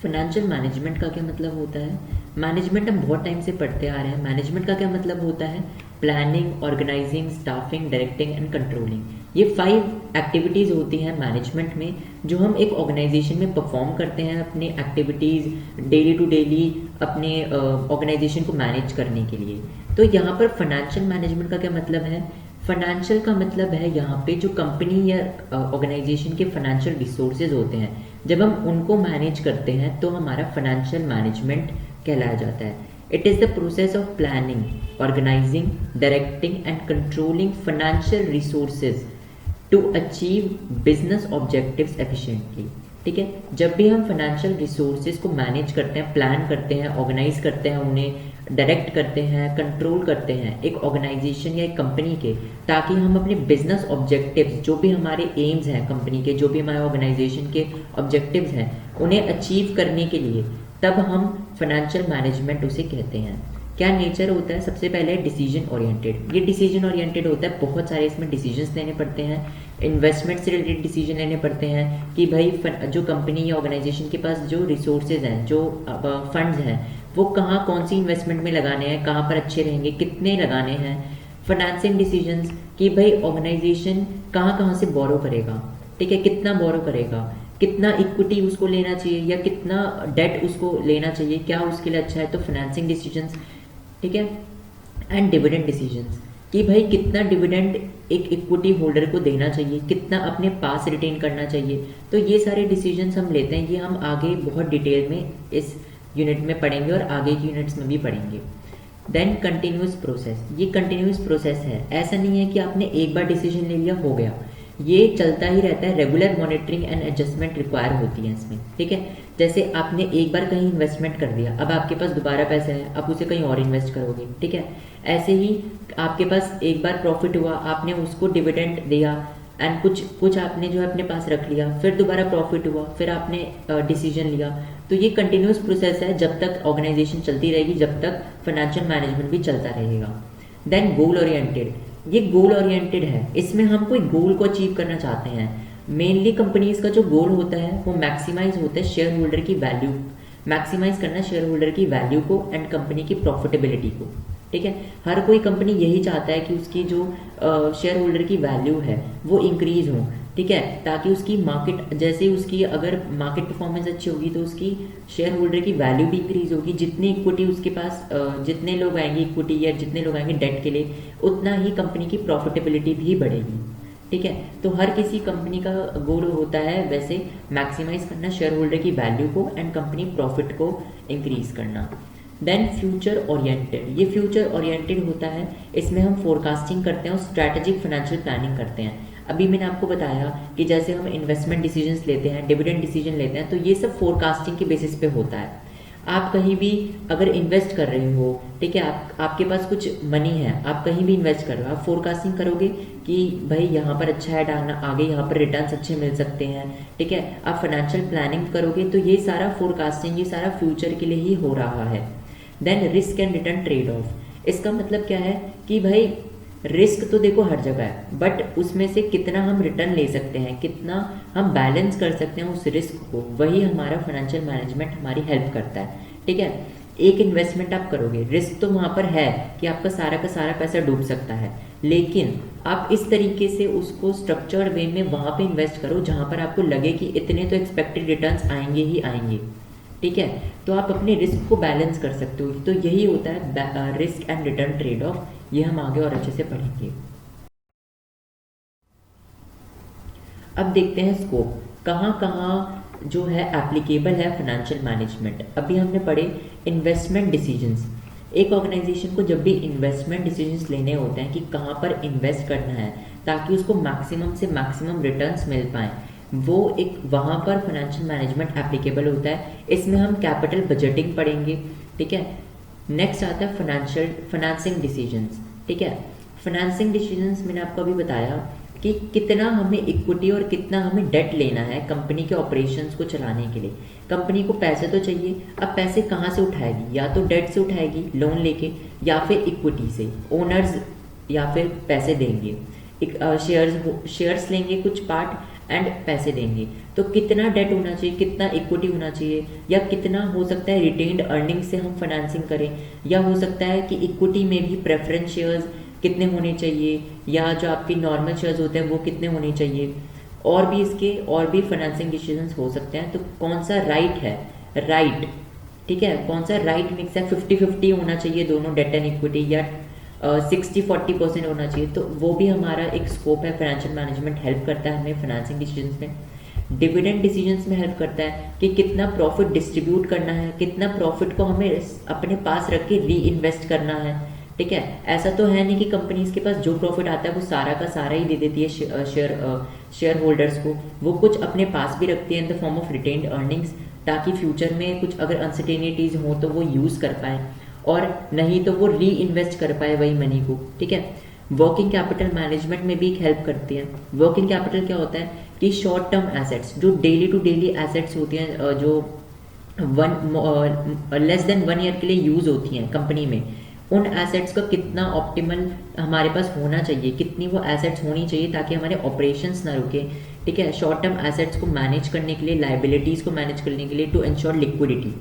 Financial management का क्या मतलब होता है? मैनेजमेंट हम बहुत टाइम से पढ़ते आ रहे हैं। मैनेजमेंट का क्या मतलब होता है? Planning, organising, staffing, directing and controlling. ये 5 एक्टिविटीज़ होती हैं मैनेजमेंट में, जो हम एक ऑर्गेनाइजेशन में परफॉर्म करते हैं अपने एक्टिविटीज़ डेली टू डेली, अपने ऑर्गेनाइजेशन को मैनेज करने के लिए। तो यहाँ पर फाइनेंशियल मैनेजमेंट का क्या मतलब है? फाइनेंशियल का मतलब है यहाँ पे जो कंपनी या ऑर्गेनाइजेशन के फाइनेंशियल रिसोर्सेज होते हैं, जब हम उनको मैनेज करते हैं तो हमारा फाइनेंशियल मैनेजमेंट कहलाया जाता है। It is the process of planning, organizing, directing and controlling financial resources to achieve business objectives efficiently. ठीक है, जब भी हम फाइनेंशियल रिसोर्सेज को मैनेज करते हैं, प्लान करते हैं, ऑर्गेनाइज करते हैं, उन्हें डायरेक्ट करते हैं, कंट्रोल करते हैं एक ऑर्गेनाइजेशन या एक कंपनी के, ताकि हम अपने बिजनेस ऑब्जेक्टिव्स, जो भी हमारे एम्स हैं कंपनी के, जो भी हमारे ऑर्गेनाइजेशन के ऑब्जेक्टिव्स हैं, उन्हें अचीव करने के लिए, तब हम फाइनेंशियल मैनेजमेंट उसे कहते हैं। क्या नेचर होता है? सबसे पहले डिसीजन ओरिएंटेड। ये डिसीजन ओरिएंटेड होता है, बहुत सारे इसमें डिसीजंस लेने पड़ते हैं, इन्वेस्टमेंट से रिलेटेड डिसीजन लेने पड़ते हैं कि भाई जो कंपनी या ऑर्गेनाइजेशन के पास जो रिसोर्सेज हैं, जो फंड्स हैं, वो कहाँ कौन सी इन्वेस्टमेंट में लगाने हैं, कहाँ पर अच्छे रहेंगे, कितने लगाने हैं। फाइनेंसिंग डिसीजंस कि भाई ऑर्गेनाइजेशन कहाँ कहाँ से बोरो करेगा, ठीक है, कितना बोरो करेगा, कितना इक्विटी उसको लेना चाहिए या कितना डेट उसको लेना चाहिए, क्या उसके लिए अच्छा है, तो फाइनेंसिंग डिसीजंस। ठीक है, एंड डिविडेंड डिसीजंस कि भाई कितना डिविडेंड एक इक्विटी होल्डर को देना चाहिए, कितना अपने पास रिटेन करना चाहिए। तो ये सारे डिसीजंस हम लेते हैं, ये हम आगे बहुत डिटेल में इस यूनिट में पढ़ेंगे और आगे की यूनिट्स में भी पढ़ेंगे। देन कंटिन्यूस प्रोसेस, ये कंटिन्यूस प्रोसेस है, ऐसा नहीं है कि आपने एक बार डिसीजन ले लिया हो गया, ये चलता ही रहता है। Regular monitoring and adjustment require होती है इसमें। ठीक है, जैसे आपने एक बार कहीं इन्वेस्टमेंट कर दिया, अब आपके पास दोबारा पैसे हैं, आप उसे कहीं और इन्वेस्ट करोगे। ठीक है, ऐसे ही आपके पास एक बार प्रॉफिट हुआ, आपने उसको डिविडेंड दिया एंड कुछ कुछ आपने जो है अपने पास रख लिया, फिर दोबारा प्रॉफिट हुआ, फिर आपने डिसीजन लिया। तो ये कंटिन्यूस प्रोसेस है, जब तक ऑर्गेनाइजेशन चलती रहेगी, जब तक फाइनेंशियल मैनेजमेंट भी चलता रहेगा। देन गोल ओरिएंटेड, ये गोल ओरिएंटेड है, इसमें हम कोई गोल को अचीव करना चाहते हैं। मेनली कंपनीज का जो गोल होता है वो मैक्सिमाइज होता है शेयर होल्डर की वैल्यू, मैक्सिमाइज करना शेयर होल्डर की वैल्यू को एंड कंपनी की प्रॉफिटेबिलिटी को। ठीक है, हर कोई कंपनी यही चाहता है कि उसकी जो शेयर होल्डर की वैल्यू है वो इंक्रीज हो। ठीक है, ताकि उसकी मार्केट, जैसे उसकी अगर मार्केट परफॉर्मेंस अच्छी होगी तो उसकी शेयर होल्डर की वैल्यू भी इंक्रीज होगी। जितनी इक्विटी उसके पास, जितने लोग आएंगे इक्विटी या जितने लोग आएंगे डेट के लिए, उतना ही कंपनी की प्रॉफिटेबिलिटी भी बढ़ेगी। ठीक है, तो हर किसी कंपनी का गोल होता है वैसे मैक्सिमाइज करना शेयर होल्डर की वैल्यू को एंड कंपनी प्रॉफिट को इंक्रीज करना। देन फ्यूचर ओरिएंटेड, ये फ्यूचर ओरिएंटेड होता है, इसमें हम फोरकास्टिंग करते हैं और स्ट्रैटेजिक फाइनेंशियल प्लानिंग करते हैं। अभी मैंने आपको बताया कि जैसे हम इन्वेस्टमेंट डिसीजंस लेते हैं, डिविडेंड डिसीजन लेते हैं, तो ये सब फोरकास्टिंग के बेसिस पे होता है। आप कहीं भी अगर इन्वेस्ट कर रहे हो, ठीक है, आपके पास कुछ मनी है, आप कहीं भी इन्वेस्ट कर रहे हो, आप फोरकास्टिंग करोगे कि भाई यहाँ पर अच्छा है डालना, आगे यहाँ पर रिटर्न्स अच्छे मिल सकते हैं। ठीक है, आप फाइनेंशियल प्लानिंग करोगे, तो ये सारा फोरकास्टिंग, ये सारा फ्यूचर के लिए ही हो रहा है। Then risk and return trade off, इसका मतलब क्या है कि भाई रिस्क तो देखो हर जगह है, बट उसमें से कितना हम रिटर्न ले सकते हैं, कितना हम बैलेंस कर सकते हैं उस रिस्क को, वही हमारा फाइनेंशियल मैनेजमेंट हमारी हेल्प करता है। ठीक है, एक इन्वेस्टमेंट आप करोगे, रिस्क तो वहाँ पर है कि आपका का सारा पैसा डूब सकता है, लेकिन आप इस तरीके से उसको स्ट्रक्चर्ड वे में वहाँ पे इन्वेस्ट करो जहाँ पर आपको लगे कि इतने तो एक्सपेक्टेड रिटर्न्स आएंगे ही आएंगे। ठीक है, तो आप अपने रिस्क को बैलेंस कर सकते हो। तो यही होता है risk and return trade of, ये हम आगे और अच्छे से पढ़ेंगे। अब देखते हैं स्कोप, कहाँ कहाँ जो है एप्लीकेबल है फाइनेंशियल मैनेजमेंट। अभी हमने पढ़े इन्वेस्टमेंट डिसीजंस, एक ऑर्गेनाइजेशन को जब भी इन्वेस्टमेंट डिसीजंस लेने होते हैं कि कहाँ पर इन्वेस्ट करना है ताकि उसको मैक्सिमम से मैक्सिमम रिटर्न्स मिल पाएँ, वो एक वहाँ पर फाइनेंशियल मैनेजमेंट एप्लीकेबल होता है। इसमें हम कैपिटल बजटिंग पढ़ेंगे। ठीक है, नेक्स्ट आता है फाइनेंसिंग डिसीजंस। ठीक है, फाइनेंसिंग डिसीजंस मैंने आपको अभी बताया कि कितना हमें इक्विटी और कितना हमें डेट लेना है कंपनी के ऑपरेशंस को चलाने के लिए। कंपनी को पैसे तो चाहिए, अब पैसे कहाँ से उठाएगी, या तो डेट से उठाएगी लोन लेके, या फिर इक्विटी से ओनर्स या फिर पैसे देंगे, शेयर्स लेंगे कुछ पार्ट एंड पैसे देंगे। तो कितना डेट होना चाहिए, कितना इक्विटी होना चाहिए, या कितना हो सकता है रिटेन्ड अर्निंग से हम फाइनेंसिंग करें, या हो सकता है कि इक्विटी में भी प्रेफरेंस शेयर्स कितने होने चाहिए, या जो आपके नॉर्मल शेयर्स होते हैं वो कितने होने चाहिए, और भी इसके और भी फाइनेंसिंग डिसीजंस हो सकते हैं। तो कौन सा राइट है, राइट, ठीक है, कौन सा राइट मिक्स है, 50-50 होना चाहिए दोनों डेट एंड इक्विटी, या 60-40% होना चाहिए। तो वो भी हमारा एक स्कोप है। फाइनेंशियल मैनेजमेंट हेल्प करता है हमें फाइनेंसिंग डिसीजंस में। डिविडेंड डिसीजंस में हेल्प करता है कि कितना प्रॉफिट डिस्ट्रीब्यूट करना है, कितना प्रॉफिट को हमें अपने पास रख के री इन्वेस्ट करना है, ठीक है। ऐसा तो है नहीं कि कंपनीज के पास जो प्रॉफिट आता है वो सारा का सारा ही दे देती है शेयर होल्डर्स को। वो कुछ अपने पास भी रखती है in the form of retained earnings, ताकि फ्यूचर में कुछ अगर अनसर्टेनिटीज हो तो वो यूज़ कर पाए, और नहीं तो वो री इन्वेस्ट कर पाए वही मनी को, ठीक है। वर्किंग कैपिटल मैनेजमेंट में भी एक हेल्प करती है। वर्किंग कैपिटल क्या होता है कि शॉर्ट टर्म एसेट्स, जो डेली टू डेली एसेट्स होती हैं, जो लेस देन 1 ईयर के लिए यूज़ होती हैं कंपनी में, उन एसेट्स का कितना ऑप्टिमल हमारे पास होना चाहिए, कितनी वो एसेट्स होनी चाहिए ताकि हमारे ऑपरेशंस ना रुके, ठीक है। शॉर्ट टर्म एसेट्स को मैनेज करने के लिए, लाइबिलिटीज़ को मैनेज करने के लिए, टू इंश्योर लिक्विडिटी,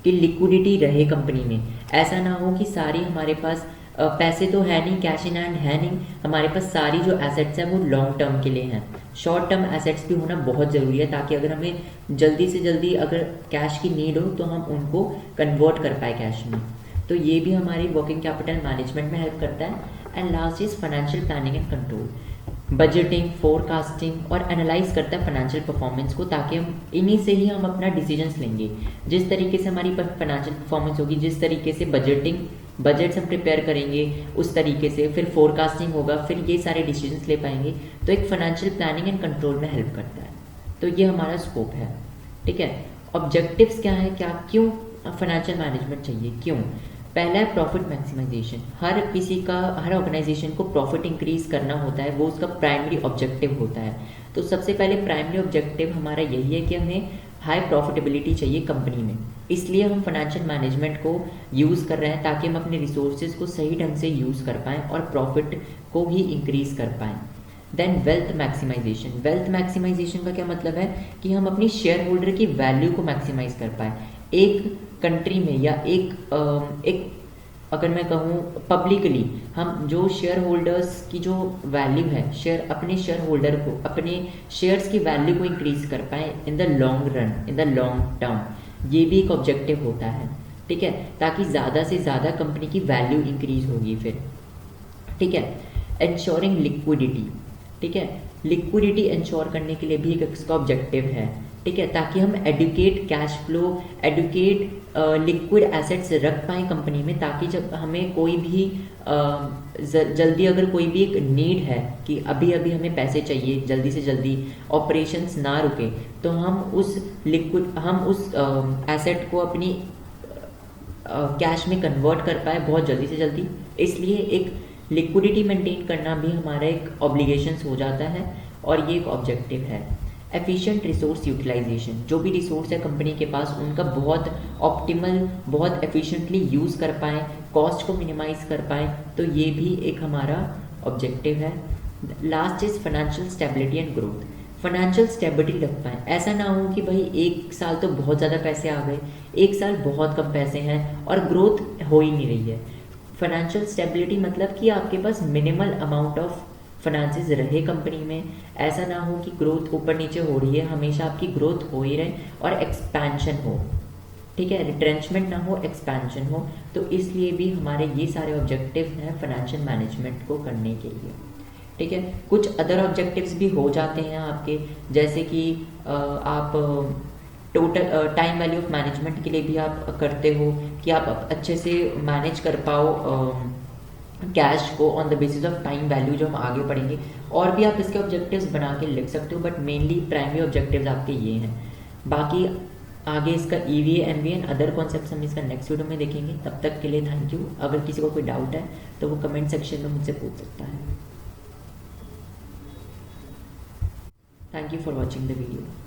कि लिक्विडिटी रहे कंपनी में। ऐसा ना हो कि सारी हमारे पास पैसे तो है नहीं, कैश इन हैंड है नहीं, हमारे पास सारी जो एसेट्स हैं वो लॉन्ग टर्म के लिए हैं। शॉर्ट टर्म एसेट्स भी होना बहुत ज़रूरी है, ताकि अगर हमें जल्दी से जल्दी अगर कैश की नीड हो तो हम उनको कन्वर्ट कर पाए कैश में। तो ये भी हमारी वर्किंग कैपिटल मैनेजमेंट में हेल्प करता है। And last is financial planning and control. Budgeting, forecasting और एनालाइज करता है फाइनेंशियल परफॉर्मेंस को, ताकि हम इन्हीं से ही हम अपना डिसीजंस लेंगे। जिस तरीके से हमारी फाइनेंशियल परफॉर्मेंस होगी, जिस तरीके से बजट्स हम प्रिपेयर करेंगे, उस तरीके से फिर फोरकास्टिंग होगा, फिर ये सारे डिसीजंस ले पाएंगे। तो एक फाइनेंशियल प्लानिंग एंड कंट्रोल में हेल्प करता है। तो ये हमारा स्कोप है, ठीक है। ऑब्जेक्टिव्स क्या है, क्या क्यों फाइनेंशियल मैनेजमेंट चाहिए, क्यों? पहला है प्रॉफिट मैक्सिमाइजेशन। हर किसी का, हर ऑर्गेनाइजेशन को प्रॉफिट इंक्रीज करना होता है, वो उसका प्राइमरी ऑब्जेक्टिव होता है। तो सबसे पहले प्राइमरी ऑब्जेक्टिव हमारा यही है कि हमें हाई प्रॉफिटेबिलिटी चाहिए कंपनी में। इसलिए हम फाइनेंशियल मैनेजमेंट को यूज़ कर रहे हैं, ताकि हम अपने रिसोर्सेज को सही ढंग से यूज़ कर पाएँ और प्रॉफिट को भी इंक्रीज कर पाएँ। Then wealth maximization. Wealth maximization का क्या मतलब है कि हम अपनी शेयर होल्डर की वैल्यू को मैक्सिमाइज कर पाएँ। एक कंट्री में या एक अगर मैं कहूँ पब्लिकली, हम जो शेयर होल्डर्स की जो वैल्यू है, अपने शेयर होल्डर को, अपने शेयर्स की वैल्यू को इंक्रीज कर पाए in the long run, in the long term, ये भी एक ऑब्जेक्टिव होता है, ठीक है। ताकि ज़्यादा से ज़्यादा कंपनी की वैल्यू इंक्रीज होगी फिर, ठीक है। इंश्योरिंग लिक्विडिटी, ठीक है। लिक्विडिटी इंश्योर करने के लिए भी एक इसका ऑब्जेक्टिव है, ठीक है, ताकि हम adequate cash flow, adequate liquid assets रख पाएँ कंपनी में, ताकि जब हमें कोई भी जल्दी अगर कोई भी एक नीड है कि अभी अभी हमें पैसे चाहिए जल्दी से जल्दी, ऑपरेशंस ना रुके, तो हम उस एसेट को अपनी कैश में कन्वर्ट कर पाए बहुत जल्दी से जल्दी। इसलिए एक लिक्विडिटी मेंटेन करना भी हमारा एक ऑब्लिगेशंस हो जाता है, और ये एक ऑब्जेक्टिव है। Efficient resource utilization. जो भी रिसोर्स है कंपनी के पास, उनका बहुत ऑप्टिमल, बहुत एफिशिएंटली यूज़ कर पाएँ, कॉस्ट को मिनिमाइज कर पाएँ, तो ये भी एक हमारा ऑब्जेक्टिव है। Last is financial stability and growth. Financial stability रख पाएँ, ऐसा ना हो कि भाई एक साल तो बहुत ज़्यादा पैसे आ गए, एक साल बहुत कम पैसे हैं और ग्रोथ हो ही नहीं रही है। फाइनेंशियल स्टेबिलिटी मतलब कि आपके पास मिनिमल अमाउंट ऑफ फाइनेंसेस रहे कंपनी में। ऐसा ना हो कि ग्रोथ ऊपर नीचे हो रही है, हमेशा आपकी ग्रोथ हो ही रहे और एक्सपेंशन हो, ठीक है, रिट्रेंचमेंट ना हो, एक्सपेंशन हो। तो इसलिए भी हमारे ये सारे ऑब्जेक्टिव हैं फाइनेंशियल मैनेजमेंट को करने के लिए, ठीक है। कुछ अदर ऑब्जेक्टिव्स भी हो जाते हैं आपके, जैसे कि आप total time value of management के लिए भी आप करते हो कि आप अच्छे से मैनेज कर पाओ कैश को on the basis of time value, जो हम आगे पढ़ेंगे। और भी आप इसके ऑब्जेक्टिव्स बना के लिख सकते हो, बट मेनली प्राइमरी ऑब्जेक्टिव्स आपके ये हैं। बाकी आगे इसका EVA, MBA and other concepts हम इसका नेक्स्ट वीडियो में देखेंगे। तब तक के लिए थैंक यू। अगर किसी को कोई डाउट है तो वो कमेंट सेक्शन में मुझसे पूछ सकता है। Thank you for watching the video.